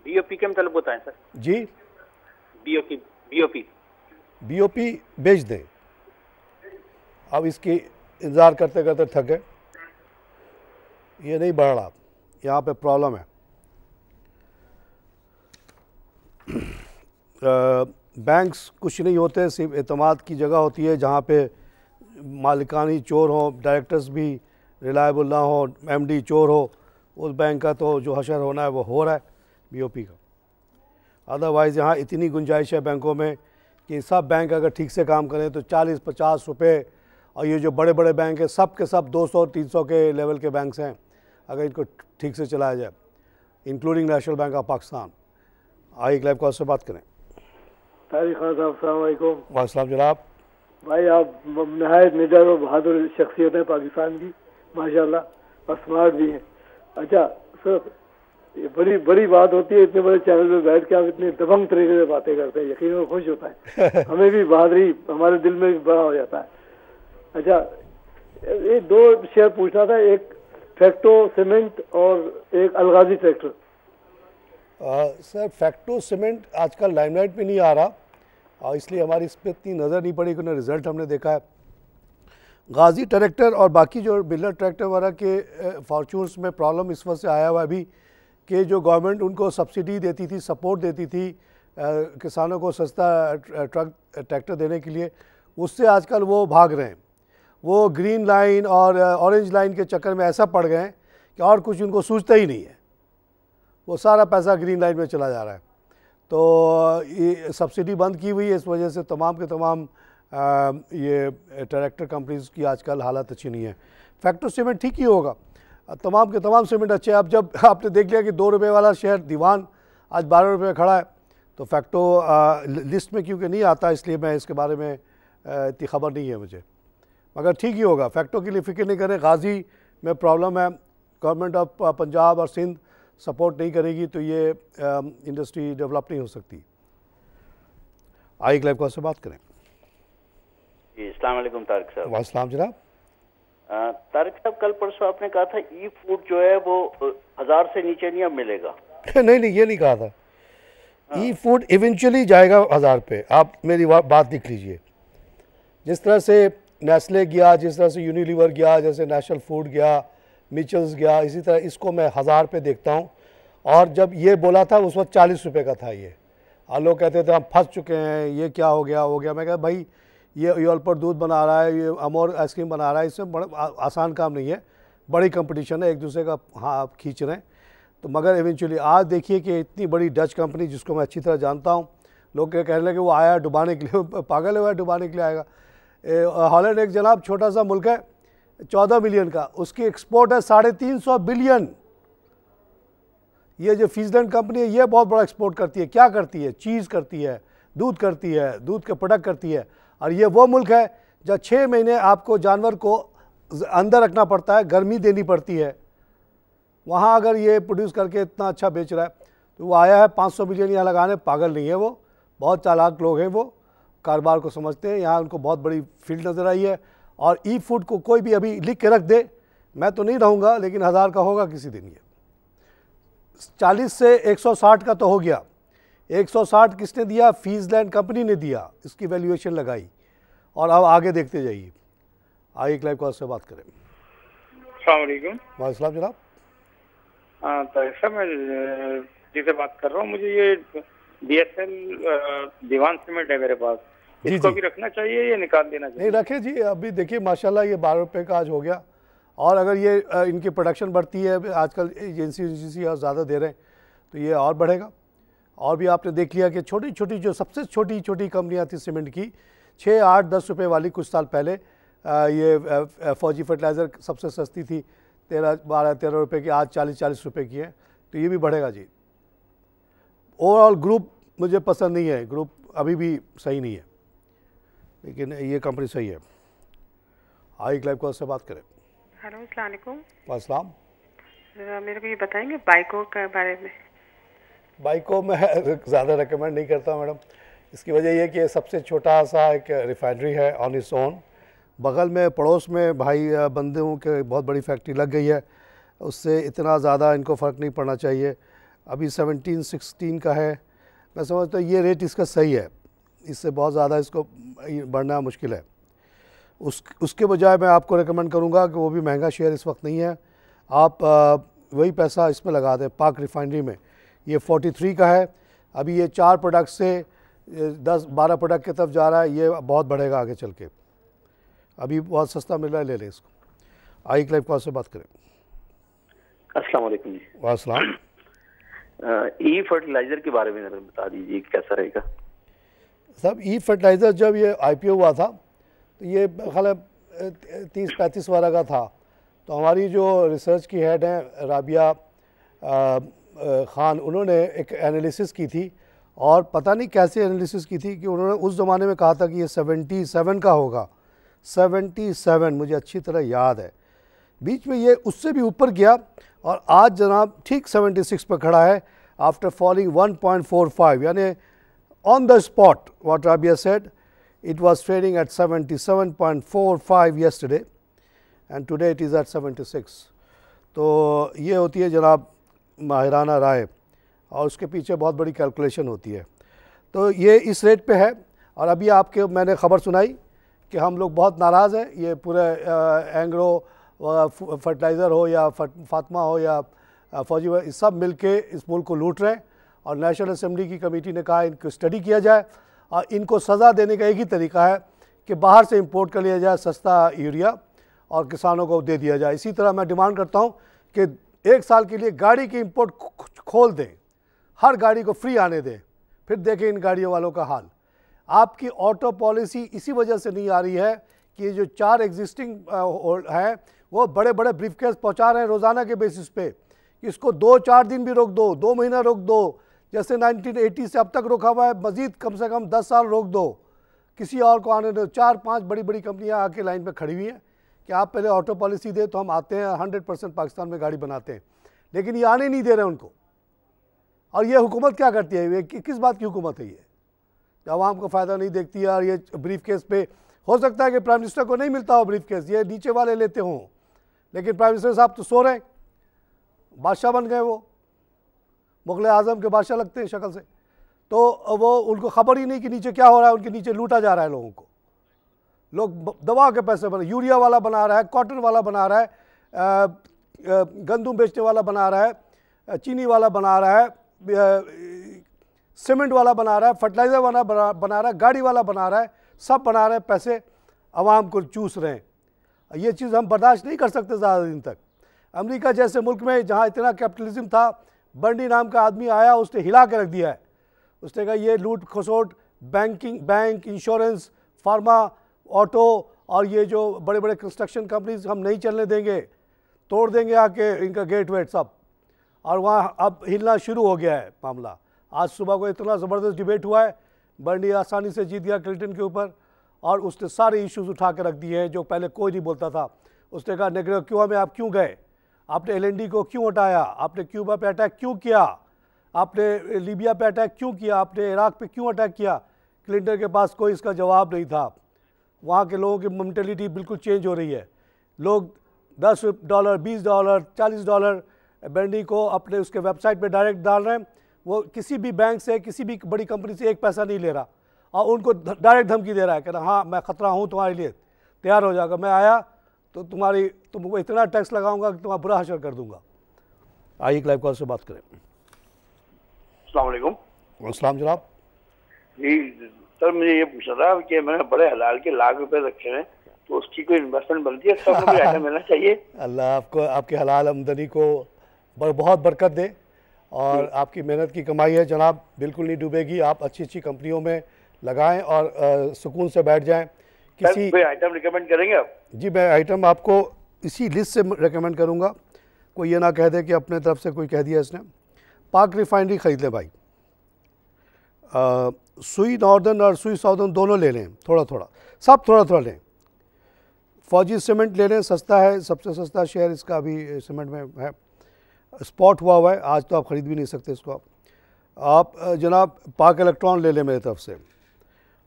S7: बीओपी के मतलब होता है सर
S2: जी? बीओपी बेच दें। अब इसकी इंतज़ार करते करते थक गए, ये नहीं बढ़ रहा, यहाँ पे प्रॉब्लम है। बैंक्स कुछ नहीं होते, सिर्फ एतमाद की जगह होती है जहाँ पे मालिकानी चोर हो, डायरेक्टर्स भी रिलायबल ना हो, एमडी चोर हो। उस बैंक का तो जो हशर होना है वो हो रहा है बीओपी का। अदरवाइज़ यहाँ इतनी गुंजाइश है बैंकों में कि सब बैंक अगर ठीक से काम करें तो 40-50 रुपये, और ये जो बड़े बड़े बैंक हैं सब के सब 200-300 के लेवल के बैंक्स हैं, अगर इनको ठीक से चलाया जाए, including national bank of Pakistan. आइए लाइव कॉल से बात करें।
S9: तारिक खान साहब, अस्सलाम वालेकुम।
S2: वालेकुम जनाब।
S9: भाई आप नहायत निडर और बहादुर शख्सियत है पाकिस्तान की, माशाल्लाह, और स्मार्ट भी हैं। अच्छा सर, ये बड़ी बात होती है इतने बड़े चैनल पे बैठ के आप इतने दबंग तरीके से बातें करते हैं, यकीन में खुश होता है। हमें भी बहादुरी हमारे दिल में भी बड़ा हो जाता है। अच्छा, ये 2 शेयर पूछना था, एक फैक्टो सीमेंट और एक अलगाजी ट्रैक्टर।
S2: सर फैक्टो सीमेंट आजकल लाइमलाइट में नहीं आ रहा और इसलिए हमारी इस पर इतनी नज़र नहीं पड़ी, क्योंकि रिज़ल्ट हमने देखा है। गाजी ट्रैक्टर और बाकी जो बिल्डर ट्रैक्टर वगैरह के फॉर्चून्स में प्रॉब्लम इस वजह से आया हुआ है अभी कि जो गवर्नमेंट उनको सब्सिडी देती थी, सपोर्ट देती थी किसानों को सस्ता ट्रैक्टर देने के लिए, उससे आजकल वो भाग रहे हैं। वो ग्रीन लाइन और ऑरेंज लाइन के चक्कर में ऐसा पड़ गए हैं कि और कुछ उनको सूझता ही नहीं है, वो सारा पैसा ग्रीन लाइन में चला जा रहा है। तो ये सब्सिडी बंद की हुई है, इस वजह से तमाम के तमाम ये ट्रैक्टर कंपनीज़ की आजकल हालत अच्छी नहीं है। फैक्टो सीमेंट ठीक ही होगा, तमाम के तमाम सीमेंट अच्छे हैं। अब जब आपने देख लिया कि 2 रुपये वाला शेयर दीवान आज 12 रुपये खड़ा है, तो फैक्टो लिस्ट में क्योंकि नहीं आता, इसलिए मैं इसके बारे में इतनी खबर नहीं है मुझे, मगर ठीक ही होगा। फैक्टो के लिए फ़िक्र नहीं करें। गाजी में प्रॉब्लम है, गवर्नमेंट ऑफ पंजाब और सिंध सपोर्ट नहीं करेगी तो ये इंडस्ट्री डेवलप नहीं हो सकती। आइए लाइव कॉल से बात करें।
S10: जी अस्सलाम वालेकुम तारिक साहब।
S2: वालेकुम जनाब।
S10: तारिक साहब, कल परसों आपने कहा था ई फूड जो है वो 1000 से नीचे नहीं अब मिलेगा।
S2: नहीं ये नहीं कहा था। ई फूड इवेंचुअली जाएगा 1000 पे, आप मेरी बात देख लीजिए। जिस तरह से नेस्ले गया, जिस तरह से यूनिलीवर गया, जैसे नेशनल फूड गया, मिचल्स गया, इसी तरह इसको मैं 1000 पे देखता हूँ। और जब ये बोला था उस वक्त 40 रुपये का था ये, और लोग कहते थे हम फंस चुके हैं, ये क्या हो गया। मैं कहा भाई ये योलपर दूध बना रहा है, ये अमोर आइसक्रीम बना रहा है, इसमें बड़ा आसान काम नहीं है, बड़ी कंपटीशन है, एक दूसरे का हाँ खींच रहे हैं। तो मगर इवेंचुअली आज देखिए कि इतनी बड़ी डच कंपनी जिसको मैं अच्छी तरह जानता हूँ, लोग कहने लगे वो आया डुबाने के लिए, पागल हुआ है, डुबाने के लिए आएगा। हॉलैंड एक जनाब छोटा सा मुल्क है 14 मिलियन का, उसकी एक्सपोर्ट है 350 बिलियन। ये जो फ्रीजलैंड कंपनी है ये बहुत बड़ा एक्सपोर्ट करती है। क्या करती है? चीज़ करती है, दूध करती है, दूध के प्रोडक्ट करती है। और ये वो मुल्क है जहाँ 6 महीने आपको जानवर को अंदर रखना पड़ता है, गर्मी देनी पड़ती है। वहाँ अगर ये प्रोड्यूस करके इतना अच्छा बेच रहा है तो वो आया है 500 मिलियन यहाँ लगाने। पागल नहीं है वो, बहुत चालाक लोग हैं, वो कारोबार को समझते हैं। यहाँ उनको बहुत बड़ी फील्ड नज़र आई है। और ई फूड को कोई भी अभी लिख के रख दे, मैं तो नहीं रहूँगा लेकिन 1000 का होगा किसी दिन। ये 40 से 160 का तो हो गया। 160 किसने दिया? फ्रीजलैंड कंपनी ने दिया, इसकी वैल्यूएशन लगाई। और अब आगे देखते जाइए। आइए एक लाइव कॉल से बात करें।
S11: अस्सलाम वालेकुम।
S2: वालेकुम जनाब।
S11: तो सर मैं जिसे बात कर रहा हूँ, मुझे ये DSL दीवान सीमेंट है मेरे पास, इसको भी रखना चाहिए या निकाल देना चाहिए?
S2: नहीं रखे जी, अभी देखिए माशाल्लाह ये 12 रुपये का आज हो गया। और अगर ये इनकी प्रोडक्शन बढ़ती है, आजकल एजेंसी और ज़्यादा दे रहे हैं तो ये और बढ़ेगा। और भी आपने देख लिया कि छोटी छोटी जो सबसे छोटी छोटी कंपनियाँ थी सीमेंट की, 6, 8, 10 रुपये वाली कुछ साल पहले, ये फौजी फर्टिलाइज़र सबसे सस्ती थी 13 रुपये की, आज 40 रुपये की है। तो ये भी बढ़ेगा जी। ओवरऑल ग्रुप मुझे पसंद नहीं है, ग्रुप अभी भी सही नहीं है, लेकिन ये कंपनी सही है। आइए लाइव कॉल से बात करें।
S12: हेलो अस्सलाम वालेकुम।
S2: वालेकुम।
S12: मेरे को ये बताएंगे बाइको के बारे में?
S2: बाइको मैं ज़्यादा रिकमेंड नहीं करता मैडम। इसकी वजह यह कि सबसे छोटा सा एक रिफाइनरी है ऑन इट्स ओन, बगल में पड़ोस में भाई बंदों के बहुत बड़ी फैक्ट्री लग गई है, उससे इतना ज़्यादा इनको फ़र्क नहीं पड़ना चाहिए। अभी 17-16 का है, मैं समझता हूँ ये रेट इसका सही है, इससे बहुत ज़्यादा इसको बढ़ना मुश्किल है। उसके बजाय मैं आपको रेकमेंड करूँगा कि वो भी महंगा शेयर इस वक्त नहीं है, आप वही पैसा इसमें लगा दें पाक रिफाइनरी में। ये 43 का है, अभी ये 4 प्रोडक्ट से 10-12 प्रोडक्ट की तरफ जा रहा है, ये बहुत बढ़ेगा आगे चल के, अभी बहुत सस्ता मिल रहा है, ले लें इसको। आई क्लाइव कॉल से बात करें।
S13: अस्सलाम वालेकुम जी।
S2: वालेकुम।
S13: ई फर्टिलाइज़र के बारे में बता दीजिए कैसा रहेगा?
S2: सब ई फर्टिलाइज़र जब ये IPO हुआ था तो ये ख्याल 30-35 वाला का था। तो हमारी जो रिसर्च की हेड हैं राबिया ख़ान, उन्होंने एक एनालिसिस की थी, और पता नहीं कैसे एनालिसिस की थी कि उन्होंने उस ज़माने में कहा था कि ये 77 का होगा। 77 मुझे अच्छी तरह याद है। बीच में ये उससे भी ऊपर गया और आज जनाब ठीक 76 पर खड़ा है आफ्टर फॉलिंग 1.45, यानी on the spot what Rabia said, it was trading at 77.45 yesterday and today it is at 76। तो ये होती है जनाब माहिराना राय, और उसके पीछे बहुत बड़ी कैलकुलेशन होती है। तो ये इस रेट पे है। और अभी आपके मैंने ख़बर सुनाई कि हम लोग बहुत नाराज़ हैं, ये पूरे एंग्रो फर्टिलाइज़र हो या फातिमा हो या फौजी, सब मिलके इस मुल्क को लूट रहे हैं। और नेशनल असेंबली की कमेटी ने कहा इनको स्टडी किया जाए और इनको सज़ा देने का एक ही तरीका है कि बाहर से इंपोर्ट कर लिया जाए सस्ता यूरिया और किसानों को दे दिया जाए। इसी तरह मैं डिमांड करता हूं कि 1 साल के लिए गाड़ी की इंपोर्ट खोल दें, हर गाड़ी को फ्री आने दें, फिर देखें इन गाड़ियों वालों का हाल। आपकी ऑटो पॉलिसी इसी वजह से नहीं आ रही है कि जो 4 एग्जिस्टिंग हैं वो बड़े बड़े ब्रीफकेस पहुँचा रहे हैं रोज़ाना के बेसिस पे। इसको 2-4 दिन भी रोक दो, 2 महीना रोक दो, जैसे 1980 से अब तक रोका हुआ है, मज़ीद कम से कम 10 साल रोक दो, किसी और को आने दो। 4-5 बड़ी बड़ी कंपनियां आके लाइन पे खड़ी हुई हैं कि आप पहले ऑटो पॉलिसी दे तो हम आते हैं, 100% पाकिस्तान में गाड़ी बनाते हैं, लेकिन ये आने नहीं दे रहे उनको। और ये हुकूमत क्या करती है? ये किस बात की हुकूमत है? ये आवाम को फ़ायदा नहीं देखती है। और ये ब्रीफ केस पे हो सकता है कि प्राइम मिनिस्टर को नहीं मिलता हो ब्रीफ केस, ये नीचे वाले लेते हों, लेकिन प्राइम मिनिस्टर साहब तो सो रहे हैं, बादशाह बन गए, वो मुग़ल आज़म के बादशाह लगते हैं शक्ल से। तो वो उनको ख़बर ही नहीं कि नीचे क्या हो रहा है, उनके नीचे लूटा जा रहा है लोगों को। लोग दवा के पैसे बना, यूरिया वाला बना रहा है, कॉटन वाला बना रहा है, गंदम बेचने वाला बना रहा है, चीनी वाला बना रहा है, सीमेंट वाला बना रहा है, फर्टिलाइज़र वाला बना रहा है, गाड़ी वाला बना रहा है, सब बना रहे हैं, पैसे आवाम को चूस रहे हैं। ये चीज़ हम बर्दाश्त नहीं कर सकते ज़्यादा दिन तक। अमेरिका जैसे मुल्क में जहाँ इतना कैपिटलिज्म था, बर्नी नाम का आदमी आया, उसने हिला के रख दिया है। उसने कहा ये लूट खसोट, बैंक, इंश्योरेंस, फार्मा, ऑटो और ये जो बड़े बड़े कंस्ट्रक्शन कंपनीज हम नहीं चलने देंगे, तोड़ देंगे आके इनका गेट वेट सब। और वहाँ अब हिलना शुरू हो गया है मामला। आज सुबह को इतना ज़बरदस्त डिबेट हुआ है, बर्नी आसानी से जीत गया क्लिंटन के ऊपर और उसने सारे इश्यूज उठा के रख दिए हैं जो पहले कोई नहीं बोलता था। उसने कहा निकारागुआ में आप क्यों गए, आपने LND को क्यों हटाया, आपने क्यूबा पे अटैक क्यों किया, आपने लीबिया पे अटैक क्यों किया, आपने इराक पे क्यों अटैक किया। क्लिंटन के पास कोई इसका जवाब नहीं था। वहाँ के लोगों की मेंटेलिटी बिल्कुल चेंज हो रही है। लोग $10, $20, $40 बर्नी को अपने उसके वेबसाइट पे डायरेक्ट डाल रहे हैं। वो किसी भी बैंक से, किसी भी बड़ी कंपनी से एक पैसा नहीं ले रहा और उनको डायरेक्ट धमकी दे रहा है, कह रहा हाँ मैं ख़तरा हूँ तुम्हारे लिए, तैयार हो जाएगा, मैं आया तो तुमको इतना टैक्स लगाऊंगा कि तुम्हारा बुरा हशर कर दूंगा। आइए लाइव कॉल से बात करें।
S14: अस्सलाम वालेकुम।
S2: अस्सलाम जनाब।
S14: जी सर, मुझे ये पूछना था कि मैंने बड़े हलाल के लाख रुपए रखे हैं, तो उसकी कोई इन्वेस्टमेंट बनती है, सब मुझे आइटम मिलना चाहिए।
S2: अल्लाह आपको आपके हलाल आमदनी को बहुत बरकत दे और आपकी मेहनत की कमाई है जनाब, बिल्कुल नहीं डूबेगी। आप अच्छी अच्छी कंपनियों में लगाएं और सुकून से बैठ जाएं। किसी
S14: कोई आइटम रिकमेंड करेंगे आप? जी
S2: मैं आइटम आपको इसी लिस्ट से रिकमेंड करूंगा, कोई ये ना कह दे कि अपने तरफ से कोई कह दिया इसने। पाक रिफाइनरी ख़रीद लें भाई, सुई नॉर्दर्न और सुई साउदर्न दोनों ले लें, थोड़ा थोड़ा, सब थोड़ा थोड़ा लें। फौजी सीमेंट ले लें, सस्ता है, सबसे सस्ता शेयर इसका अभी सीमेंट में है, स्पॉट हुआ है, आज तो आप ख़रीद भी नहीं सकते इसको। आप जनाब पाक इलेक्ट्रॉन ले लें मेरी तरफ से,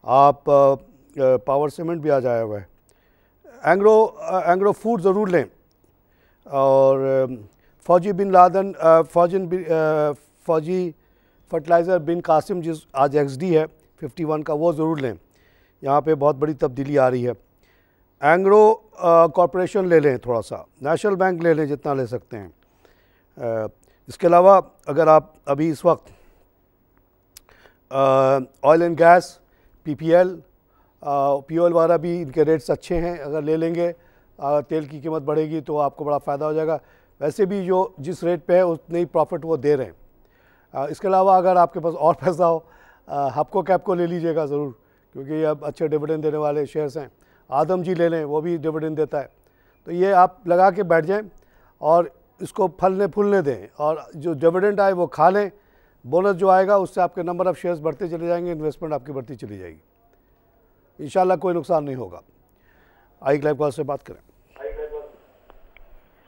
S2: आप पावर सीमेंट भी आ जाया हुआ है। एंग्रो फूड ज़रूर लें और फौजी बिन लादन फौजी फर्टिलाइज़र बिन कासिम जिस आज XD है 51 का, वो ज़रूर लें, यहाँ पे बहुत बड़ी तब्दीली आ रही है। एंग्रो कॉरपोरेशन ले लें थोड़ा सा, नेशनल बैंक ले लें जितना ले सकते हैं। इसके अलावा अगर आप अभी इस वक्त oil and gas, PPL, POL वगैरह भी इनके रेट्स अच्छे हैं, अगर ले लेंगे तेल की कीमत बढ़ेगी तो आपको बड़ा फ़ायदा हो जाएगा। वैसे भी जो जिस रेट पे है उतने ही प्रॉफिट वो दे रहे हैं। इसके अलावा अगर आपके पास और पैसा हो, हपको कैपको ले लीजिएगा ज़रूर, क्योंकि ये अब अच्छे डिविडेंड देने वाले शेयर्स हैं। आदम जी ले लें, वो भी डिविडेंड देता है। तो ये आप लगा के बैठ जाएं और इसको फलने फूलने दें और जो डिविडेंड आए वो खा लें। बोनस जो आएगा उससे आपके नंबर ऑफ़ शेयर्स बढ़ते चले जाएंगे, इन्वेस्टमेंट आपकी बढ़ती चली जाएगी, इंशाल्लाह कोई नुकसान नहीं होगा। आइए लाइव कॉल से बात करें।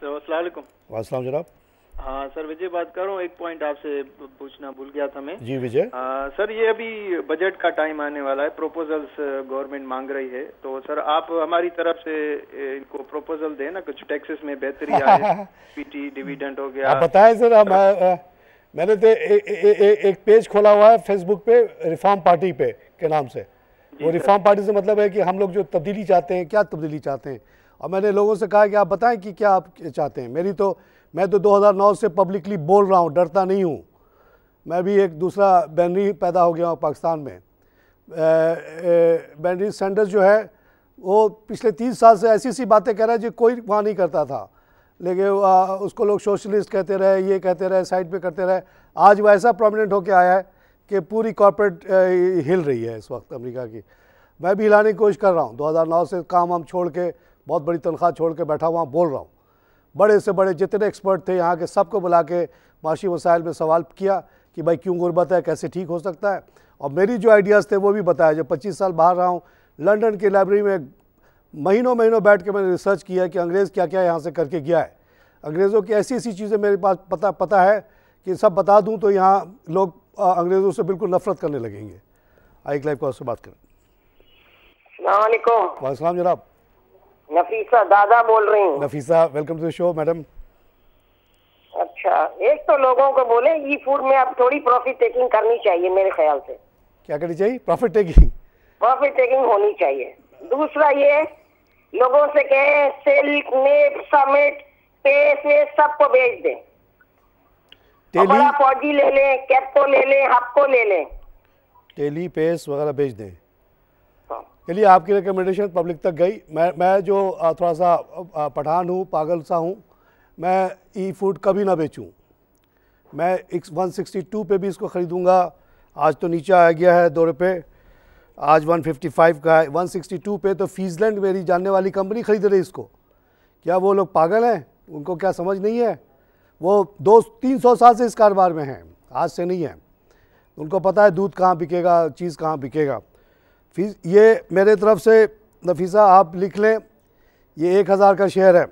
S6: अस्सलाम वालेकुम।
S2: वालेकुम जनाब।
S6: हाँ सर, विजय बात कर रहा हूँ। एक पॉइंट आपसे पूछना भूल गया था मैं।
S2: जी विजय।
S6: सर ये अभी बजट का टाइम आने वाला है, प्रोपोजल्स गवर्नमेंट मांग रही है, तो सर आप हमारी तरफ से इनको प्रोपोजल दें ना, कुछ टैक्सेस में बेहतरी आए, PT डिविडेंड हो गया।
S2: आप बताएं सर। मैंने तो एक पेज खोला हुआ है फेसबुक पे रिफॉर्म पार्टी पे के नाम से। वो रिफॉर्म पार्टी से मतलब है कि हम लोग जो तब्दीली चाहते हैं, क्या तब्दीली चाहते हैं, और मैंने लोगों से कहा कि आप बताएं कि क्या आप चाहते हैं। मैं तो 2009 से पब्लिकली बोल रहा हूँ, डरता नहीं हूँ। मैं भी एक दूसरा बैनरी पैदा हो गया हूँ पाकिस्तान में। बैनरी सैंडर्स जो है वो पिछले 30 साल से ऐसी सी बातें कह रहा है जो कोई वहाँ नहीं करता था, लेकिन उसको लोग सोशलिस्ट कहते रहे, ये कहते रहे, साइड पे करते रहे। आज वो ऐसा प्रोमिनेंट होकर आया है कि पूरी कॉर्पोरेट हिल रही है इस वक्त अमेरिका की। मैं भी हिलाने की कोशिश कर रहा हूँ। 2009 से काम हम छोड़ के, बहुत बड़ी तनख्वाह छोड़ के बैठा हुआ बोल रहा हूँ। बड़े से बड़े जितने एक्सपर्ट थे यहाँ के सबको बुला के माशी मसाइल में सवाल किया कि भाई क्यों गुर्बत है, कैसे ठीक हो सकता है, और मेरी जो आइडियाज़ थे वो भी बताया। जब 25 साल बाहर रहा हूँ, लंदन की लाइब्रेरी में महीनों बैठ के मैंने रिसर्च किया कि अंग्रेज़ क्या क्या यहाँ से करके गया है। अंग्रेज़ों की ऐसी ऐसी चीज़ें मेरे पास पता है कि सब बता दूँ तो यहाँ लोग अंग्रेज़ों से बिल्कुल नफरत करने लगेंगे। आइए लाइव कॉल से बात करें।
S15: अस्सलाम वालेकुम।
S2: वालेकुम जनाब।
S15: नफीसा दादा बोल रही हूँ।
S2: Nafisa, welcome to the show madam.
S15: अच्छा, एक तो लोगों को बोले ई फूड में अब थोड़ी प्रॉफिट टेकिंग करनी चाहिए मेरे ख्याल से।
S2: क्या करनी चाहिए? प्रॉफिट टेकिंग
S15: होनी चाहिए। दूसरा ये लोगों से कहें सिल्क, नेट, समेट पेस वेस सबको बेच दें। और बड़ा फौजी ले लें, कैप्को ले लें, हपको ले लें,
S2: टेली पेस वगैरह बेच दें। चलिए, आपकी रिकमेंडेशन पब्लिक तक गई। मैं जो थोड़ा सा पठान हूँ, पागल सा हूँ, मैं ई फूड कभी ना बेचूँ। मैं 162 पे भी इसको ख़रीदूँगा। आज तो नीचे आ गया है 2 रुपये, आज 155 का है। 162 पे तो फीसलैंड मेरी जानने वाली कंपनी ख़रीद रही इसको। क्या वो लोग पागल हैं? उनको क्या समझ नहीं है? वो 200-300 साल से इस कारोबार में हैं, आज से नहीं है। उनको पता है दूध कहाँ बिकेगा, चीज़ कहाँ बिकेगा। ये मेरे तरफ से नफीसा आप लिख लें, ये 1000 का शेयर है,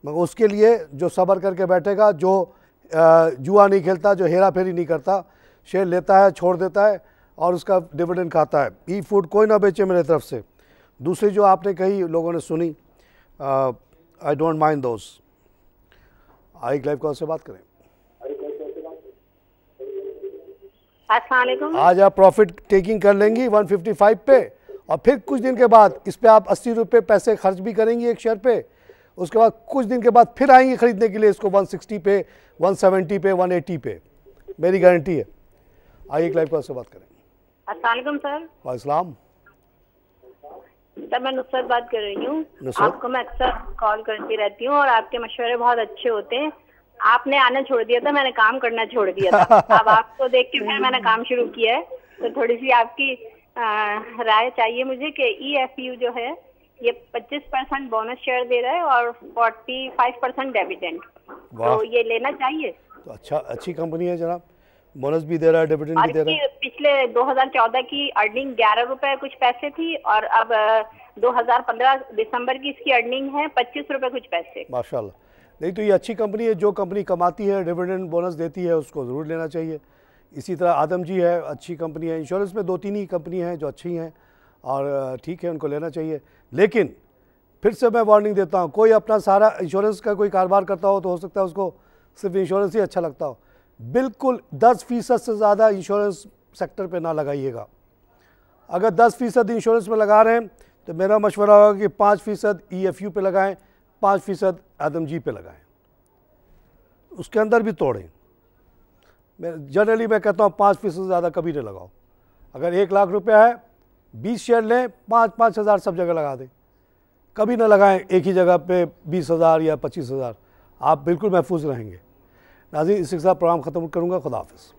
S2: मगर उसके लिए जो सब्र करके बैठेगा, जो जुआ नहीं खेलता, जो हेरा फेरी नहीं करता, शेयर लेता है, छोड़ देता है और उसका डिविडेंड खाता है। ई फूड कोई ना बेचे मेरे तरफ से। दूसरी जो आपने कही लोगों ने सुनी, आई डोंट माइंड दोस। आइक लाइव कॉल से बात करें।
S16: अस्सलामुअलैकुम।
S2: आज आप प्रॉफिट टेकिंग कर लेंगी 155 पे, और फिर कुछ दिन के बाद इस पे आप 80 रुपये पैसे खर्च भी करेंगी एक शेयर पे। उसके बाद कुछ दिन के बाद फिर आएंगी खरीदने के लिए इसको 160 पे, 170 पे, 180 पे, मेरी गारंटी है। आइए एक लाइव कॉल से बात करें।
S16: अस्सलामुअलैकुम सर।
S2: वालेकुम।
S16: सर मैं नुसरत बात कर रही हूँ। आपको मैं अक्सर कॉल करती रहती हूँ और आपके मशवरे बहुत अच्छे होते हैं। आपने आना छोड़ दिया था, मैंने काम करना छोड़ दिया था। अब आपको देख के फिर मैंने काम शुरू किया है, तो थोड़ी सी आपकी राय चाहिए मुझे कि EFU जो है ये 25% बोनस शेयर दे रहा है और 45% डिविडेंड, तो ये लेना चाहिए?
S2: तो अच्छा, अच्छी कंपनी है जनाब, बोनस भी दे रहा है, डिविडेंड भी दे रहा है।
S16: पिछले 2014 की अर्निंग 11 रुपए कुछ पैसे थी और अब 2015 दिसंबर की इसकी अर्निंग है 25 रुपए कुछ पैसे।
S2: माशाल्लाह। नहीं तो ये अच्छी कंपनी है, जो कंपनी कमाती है, डिविडेंड बोनस देती है, उसको ज़रूर लेना चाहिए। इसी तरह आदम जी है, अच्छी कंपनी है। इंश्योरेंस में 2-3 ही कंपनी हैं जो अच्छी हैं और ठीक है, उनको लेना चाहिए। लेकिन फिर से मैं वार्निंग देता हूँ, कोई अपना सारा इंश्योरेंस का कोई कारोबार करता हो तो हो सकता है उसको सिर्फ इंश्योरेंस ही अच्छा लगता हो। बिल्कुल 10% से ज़्यादा इंश्योरेंस सेक्टर पे ना लगाइएगा। अगर 10% इंश्योरेंस में लगा रहे हैं तो मेरा मशवरा होगा कि 5% EFU पे लगाएं, 5% आदम जी पे लगाएं, उसके अंदर भी तोड़ें। जनरली मैं कहता हूँ 5% से ज़्यादा कभी नहीं लगाओ। अगर 1 लाख रुपया है, 20 शेयर लें, 5-5 हज़ार सब जगह लगा दें। कभी ना लगाएं एक ही जगह पे 20,000 या 25,000, आप बिल्कुल महफूज रहेंगे। नाज़रीन, इसी के साथ प्रोग्राम ख़त्म करूँगा। खुदा हाफ़िज़।